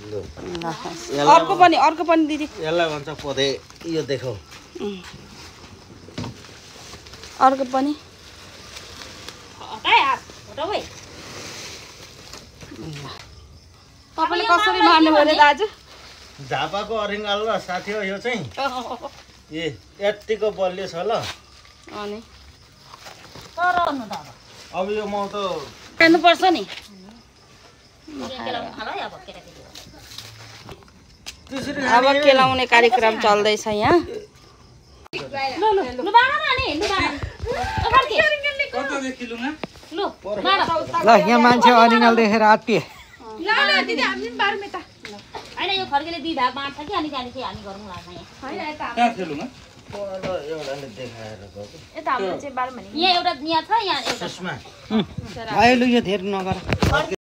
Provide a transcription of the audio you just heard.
अर्को पनि दिदी यसलाई भन्छ पदे यो देखाउ अर्को पनि तपाईले कसरी मार्नु भयो दाजु झापाको अरिङ्गाल र साथी हो यो चाहिँ ए यतिको बलियो छ ल अनि अब यो म त खानु पर्छ नि अब केलाउने कार्यक्रम चल्दैछ यहाँ ल यहाँ मान्छे अरिङ्गाल देखेर आत्तिए हैन यो खर्केले दुई भाग बाँड्छ कि अनि त्यहाँदेखि हामी गरौँ लाग्छ यहाँ यहाँ एउटा यहाँ छ यहाँ आयो लु यो धेर नगर